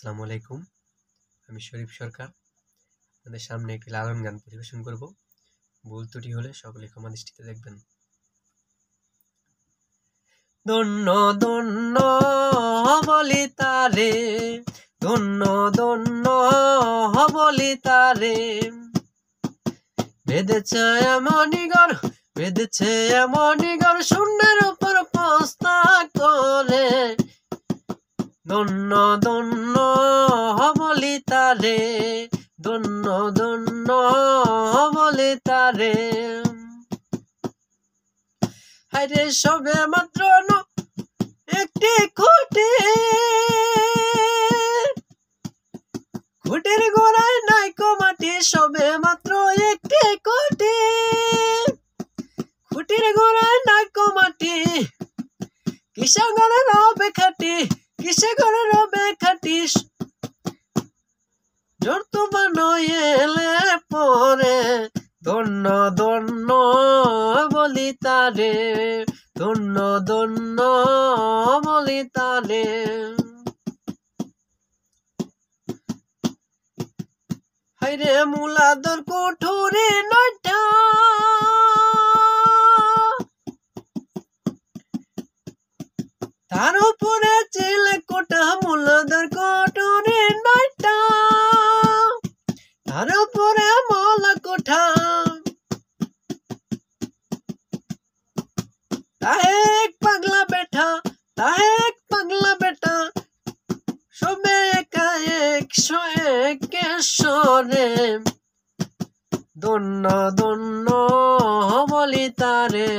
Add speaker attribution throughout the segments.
Speaker 1: আসসালামু আলাইকুম। আমি শরীফ সরকার আপনাদের সামনে একটি লালন গান পরিবেশন করব। ভুল ত্রুটি হলে সকলে ক্ষমা দৃষ্টিতে দেখবেন। ধন্য ধন্য বলি তারে, ধন্য ধন্য বলি তারে, বেঁধেছে এমনই ঘর, বেঁধেছে এমনই ঘর, শূন্যের উপর পোস্তা করে। ধন্য ধন্য বলি তারে, ধন্য ধন্য বলি তারে। হায়রে সবে মাত্র একটি খুঁটি, খুঁটির গোড়ায় নাইকো মাটি, সবে মাত্র একটি খুঁটি, খুঁটির গোড়ায় নাইকো মাটি, কিসে ঘরে রবে খাটি, কিসে ঘরে রবে খাটি, জোর এলে পরে। ধন্য ধন্য বলি তারে, ধন্য ধন্য বলি তারে। হায়রে মুলাদর কুঠুরি নয়টা, তার উপরে চিলে কোটা, মুলাদর কুঠুরি নয়টা, তার উপরে মলা কোঠা। তাহে এক পাগলা বেটা, তাহে এক পাগলা বেটা, সবে একা 101 রে। ধন্য ধন্য বলি তারে,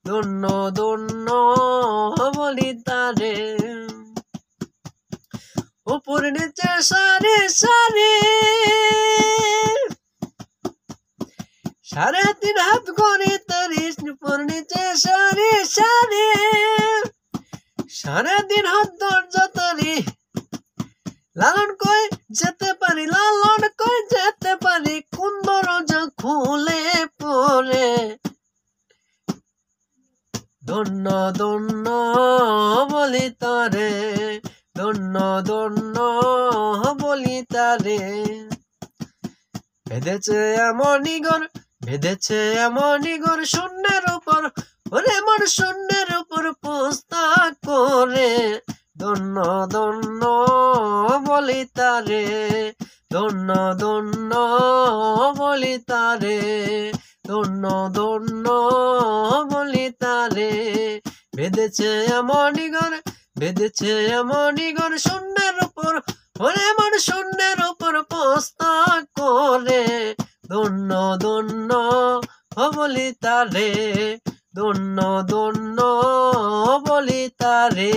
Speaker 1: ধন্য ধন্য বলি তারে। উপর নিচে সারি সারি, 3.5 হাত করে তারি, উপর নিচে সারি সারি, 3.5 হাত দরজা তারি। লালন কই যেতে পারি, লালন কই যেতে পারি, কোন দরজা খুলে পড়ে। ধন্য ধন্য বলি তারে, ধন্য ধন্য বলি তারে। বেঁধেছে এমনই ঘর, বেঁধেছে এমনই ঘর, শূন্যের উপর, ওরে মন শূন্যের উপর পোস্তা করে। ধন্য ধন্য বলি তারে, ধন্য ধন্য বলি তারে, ধন্য ধন্য বলি তারে। বেঁধেছে এমনই ঘর, বেঁধেছে এমনই ঘর, শূন্যের উপর, ওরে মন শূন্যের উপর পোস্তা করে। ধন্য ধন্য বলি তারে, ধন্য ধন্য বলি তারে।